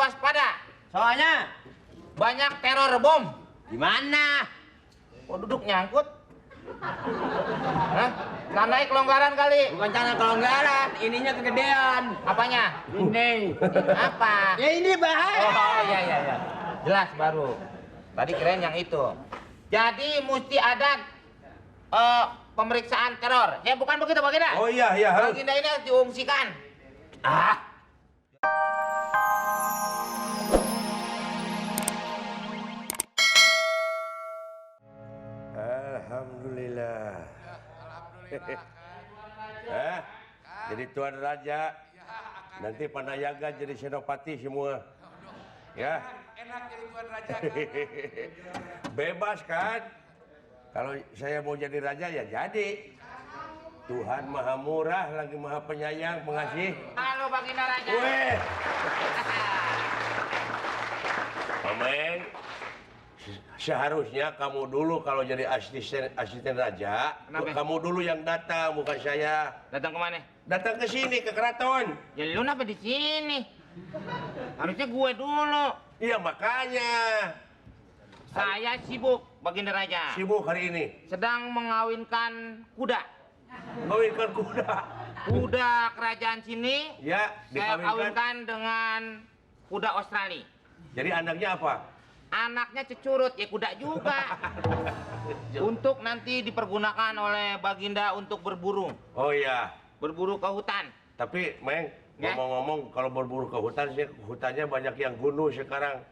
waspada. Soalnya Banyak teror bom. gimana? Kok duduk nyangkut? Hah? Tandai kelonggaran kali. Bukan cara kelonggaran, ininya kegedean. Apanya? Ini. Apa? Ya ini bahaya. Oh iya. Jelas baru. Tadi keren yang itu. Jadi mesti ada pemeriksaan teror. Ya bukan begitu Baginda? Oh iya. Baginda ini harus diungsikan. Alhamdulillah. Jadi Tuan Raja. Nanti Panayaga jadi senopati semua. Ya. Enak jadi Tuan Raja. Bebas kan? Kalau saya mau jadi raja ya jadi. Tuhan Maha Murah lagi Maha Penyayang, Pengasih. Halo Baginda Raja. Weh. Omeng, seharusnya kamu dulu kalau jadi asisten raja. Kenapa? Kamu dulu yang datang, bukan saya. Datang kemana? Datang ke sini, ke keraton. Ya lu kenapa di sini? Harusnya gue dulu. Iya makanya. Saya sibuk Baginda Raja. Sibuk hari ini. Sedang mengawinkan kuda. Kawinkan kuda. Kuda kerajaan sini. Ya, Saya dikawinkan. kawinkan dengan kuda Australia. Jadi anaknya apa? Anaknya cecurut, ya kuda juga. Untuk nanti dipergunakan oleh Baginda untuk berburu. Oh iya. Berburu ke hutan. Tapi, Meng, Ya? ngomong-ngomong kalau berburu ke hutan, hutannya banyak yang bunuh sekarang.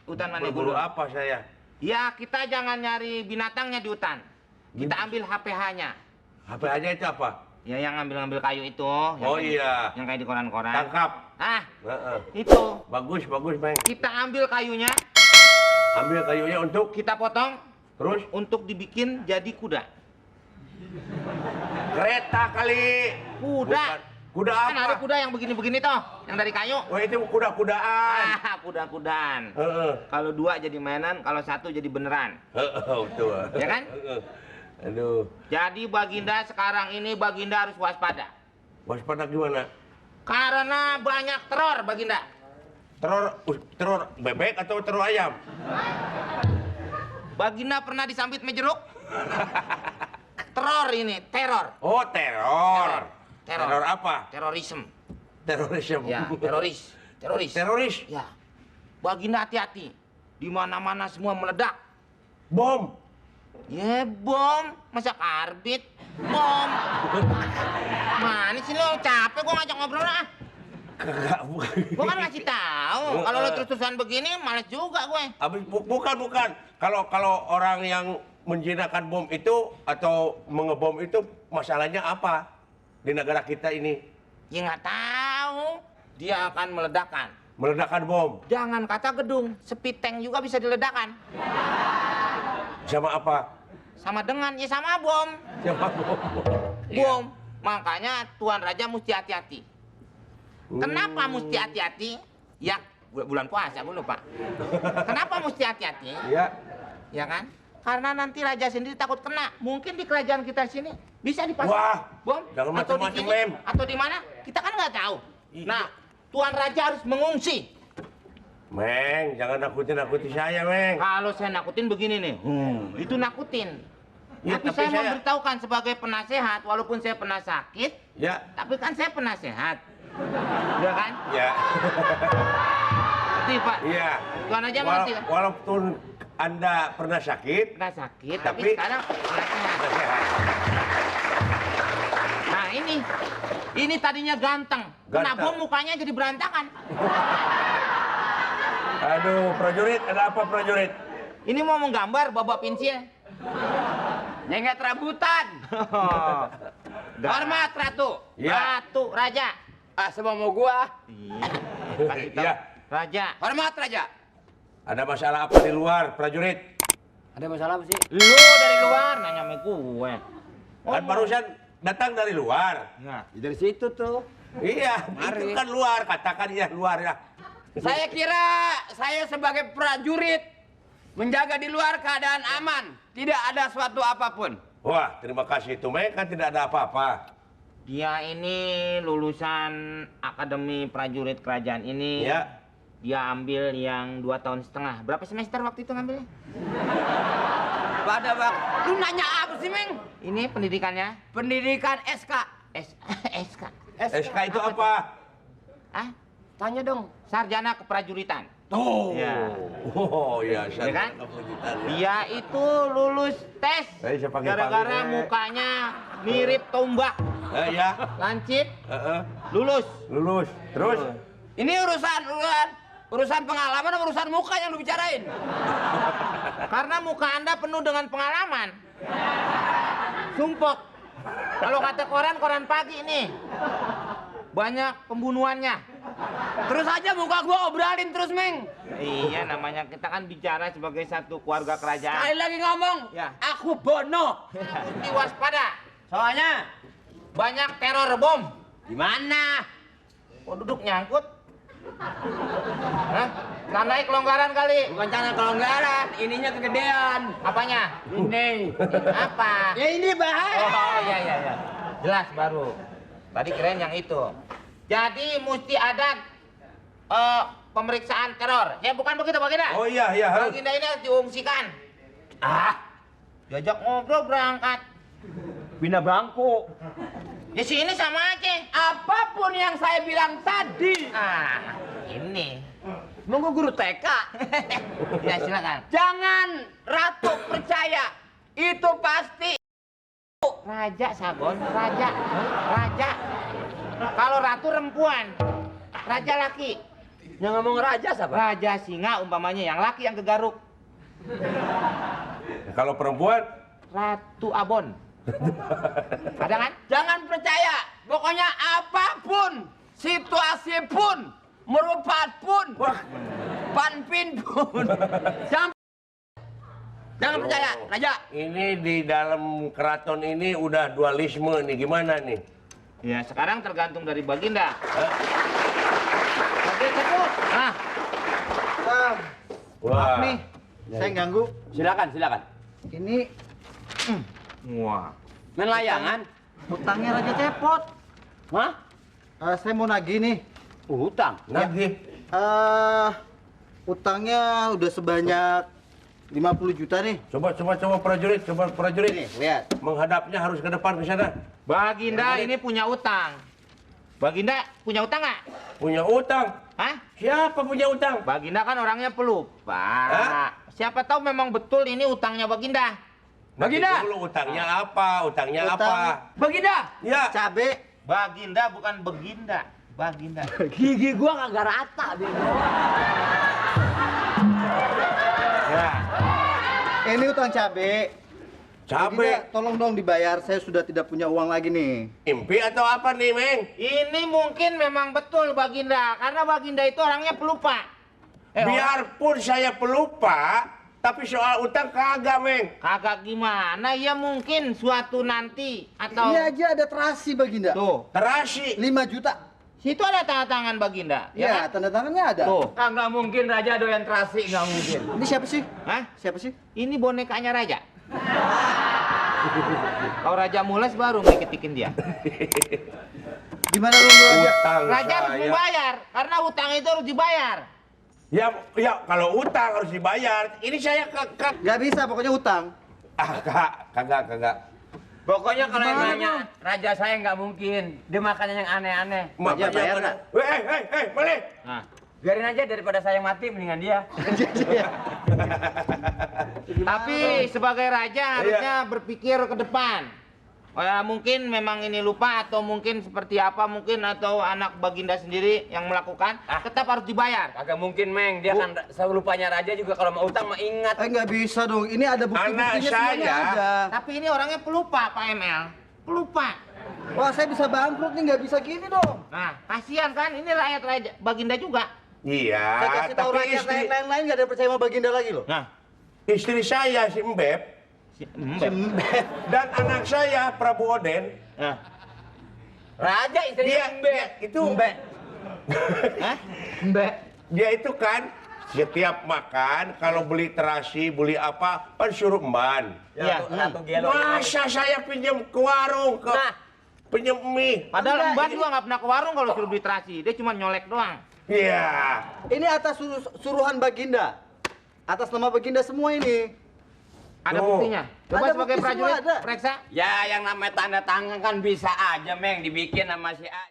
Hutan mana Berburu dulu? apa saya? Ya, kita jangan nyari binatangnya di hutan. Kita ambil HPH-nya. HP aja itu apa? Ya, yang ngambil-ngambil kayu itu. Oh iya. Yang kayak di koran-koran. Tangkap. Ah, Heeh. itu. Bagus, Meng. Kita ambil kayunya, Ambil kayunya untuk kita potong, terus untuk dibikin jadi kuda. kereta kali. Kuda. Bukan. Kuda Kan ada apa? kuda yang begini-begini toh, yang dari kayu. Oh itu kuda-kudaan. Ah, kuda-kudaan. Heeh. Kalau dua jadi mainan, kalau satu jadi beneran. Betul. Ya kan? Heeh. Aduh. Jadi Baginda sekarang ini Baginda harus waspada. Waspada gimana? Karena banyak teror Baginda. Teror bebek atau teror ayam? Baginda pernah disambit mejeruk? Teror ini, teror. Oh teror. Teror. Teror apa? Terorisme. Terorisme. Ya, teroris. Teroris. Ya. Baginda hati-hati. Di mana-mana semua meledak. Bom. Ya bom, masa karbit? Bom. Mana sih lo? Capek gua ngajak ngobrol ah. Kagak. Gua kan ngasih tahu. Kalau lo terus-terusan begini, males juga gue. Bukan. Kalau orang yang menjinakkan bom itu atau mengebom itu masalahnya apa di negara kita ini? Ya nggak tahu. Dia akan meledakkan. Meledakkan bom. Jangan kata gedung, speed tank juga bisa diledakkan. Sama apa? Sama dengan, ya sama bom. Sama bom. Bom. Makanya Tuan Raja mesti hati-hati. Kenapa mesti hati-hati? Ya, bulan puasa gue lupa. Kenapa mesti hati-hati? Iya. Ya kan? Karena nanti raja sendiri takut kena. Mungkin di kerajaan kita sini bisa dipasang Wah, bom jangan atau di macam-macam, sini Mem. atau di mana? Kita kan nggak tahu. Iya. Nah, Tuan Raja harus mengungsi. Meng, jangan nakuti saya, Meng. Kalau saya nakutin begini nih, itu nakutin. Ya, tapi saya memberitahukan sebagai penasehat, walaupun saya pernah sakit, Ya. tapi kan saya penasehat. Ya kan? Ya. Ngerti, Pak? Iya. Tuan Raja mengerti kan? Walaupun Anda pernah sakit, Pernah sakit, tapi Tapi- sekarang penasehat. sehat. Nah, ini tadinya ganteng. Kena Ganteng. bom mukanya jadi berantakan. Aduh, prajurit, ada apa prajurit? Ini mau menggambar bawa pensil. Nyengat rabutan. Hormat Ratu. Ya. Ratu, Raja. Ah, semua mau gua. Kasih tahu. Ya. Raja. Hormat Raja. Ada masalah apa di luar, prajurit? Ada masalah apa sih? Lu dari luar nanya sama gue. Kan barusan datang dari luar. Ya. Dari situ tuh. Iya, Mari. itu kan luar. Katakan ya luar ya. Saya kira saya sebagai prajurit menjaga di luar keadaan aman, tidak ada suatu apapun. Wah, terima kasih. Itu Meng kan tidak ada apa-apa. Dia ini lulusan Akademi Prajurit Kerajaan ini. Ya. dia ambil yang 2,5 tahun. Berapa semester waktu itu ngambilnya? Pada waktu lu nanya apa sih, Meng? Ini pendidikannya Pendidikan SK. SK. SK itu apa? Ah, Tanya dong. sarjana keprajuritan. Oh. Ya. Oh iya, Ya kan? keprajuritan, ya. Dia itu lulus tes Saya pakai gara-gara panggilnya. mukanya mirip tombak. Ya. Lancip, Heeh. lulus. Lulus. Terus? Ini urusan pengalaman atau urusan muka yang lu bicarain? Karena muka Anda penuh dengan pengalaman. Sumpok. Kalau kata koran pagi nih. Banyak pembunuhannya. Terus aja muka gua obralin terus, Meng. Iya, namanya kita kan bicara sebagai satu keluarga kerajaan. Sekali lagi ngomong, Ya. aku Bono. Mesti waspada. Soalnya, Banyak teror bom. gimana? Kok duduk nyangkut? Hah? Tandai kelonggaran kali. Bukan cara kelonggaran, ininya kegedean. Apanya? Ini. Apa? Ya ini bahaya. Oh iya. Jelas baru. Tadi keren yang itu. Jadi mesti ada pemeriksaan teror. Ya bukan begitu Baginda? Oh iya, harus. Baginda ini harus diungsikan. Diajak ngobrol berangkat. Bina bangku. Di sini sama aja. Apapun yang saya bilang tadi. Ini. Nunggu guru TK. Ya silakan. Jangan Ratu percaya. Itu pasti. Raja Sagon, raja. Kalau ratu rempuan, raja laki. Yang ngomong raja siapa? Raja singa umpamanya, yang laki yang kegaruk. Kalau perempuan? Ratu Abon. Ada kan? Jangan percaya. Pokoknya apapun, situasi pun, merupat pun, panpin pun. Jangan percaya, Raja. Ini di dalam keraton ini udah dualisme nih, gimana nih? Ya sekarang tergantung dari Baginda. Oke, sebut. Wah. Nih, saya ganggu. Silakan. Ini Wah. Main layangan. utangnya Raja Cepot. Hah? Saya mau nagih nih. Hutang. Nagih. Utangnya udah sebanyak 50 juta nih. Coba prajurit, Nih, lihat. Menghadapnya harus ke depan ke sana. Baginda ini punya utang. Baginda punya utang nggak? Punya utang. Hah? Siapa punya utang? Baginda kan orangnya pelupa. Hah? Siapa tahu memang betul ini utangnya Baginda. Nanti Baginda. dulu utangnya apa? Utangnya Utang. apa? Baginda. Ya. Cabe. Baginda bukan Beginda. Baginda. Gigi gua kagak rata, Bego. Ya. Ini utang cabe. Cabe. Baginda, tolong dong dibayar. Saya sudah tidak punya uang lagi nih. Impi atau apa nih, Meng? Ini mungkin memang betul Baginda, karena Baginda itu orangnya pelupa. Biarpun saya pelupa, tapi soal utang kagak, Meng. Kagak gimana? Ya mungkin suatu nanti atau Ini aja ada terasi Baginda. tuh. Terasi. 5 juta. Situ ada tanda tangan Baginda, ya Ya, kan? tanda tangannya ada. Tuh. Nggak mungkin Raja doyan terasi, nggak mungkin. Ini siapa sih? Hah? Siapa sih? Ini bonekanya Raja. Kalau Raja Mules baru ngiketikin dia. Gimana lu Raja? Utang Raja harus saya. membayar, karena utang itu harus dibayar. Ya, kalau utang harus dibayar. Ini saya ke... Gak bisa, pokoknya utang. Kagak. Pokoknya kalau yang Gimana, nanya, Raja saya nggak mungkin. Dia makannya yang aneh-aneh. Raja bayar mana? nggak? Boleh. Nah, Biarin aja daripada saya yang mati, mendingan dia. tapi sebagai raja harusnya berpikir ke depan. Mungkin memang ini lupa atau mungkin seperti apa mungkin atau anak Baginda sendiri yang melakukan tetap harus dibayar. Kagak mungkin, Meng. Dia kan selupanya Raja juga kalau mau utang mah ingat. Nggak bisa dong. Ini ada Anak bukti-buktinya semuanya saya- ada. Tapi ini orangnya pelupa Pak ML. Pelupa. Wah, saya bisa bangkrut nih, nggak bisa gini dong. Nah, kasihan kan ini rakyat raja Baginda juga. Iya, Saya kasih tahu tapi rakyat lain-lain nggak ada yang percaya sama Baginda lagi loh. Nah, istri saya si Mbep dan anak saya Prabu Oden, Nah. Raja istrinya dia itu Hah? dia itu kan setiap makan kalau beli terasi, beli apa, kan suruh emban. Iya. Ratu Gelo. Masa saya pinjam ke warung ke Nah, Pinjem mie. Padahal Enggak, Mbak ini- juga nggak pernah ke warung kalau suruh beli terasi. Dia cuma nyolek doang. Iya. Ini atas suruhan Baginda. Atas nama Baginda semua ini. Ada Tuh. buktinya. Coba Ada sebagai bukti semua prajurit ada. periksa. Ya yang namanya tanda tangan kan bisa aja Meng dibikin sama si A.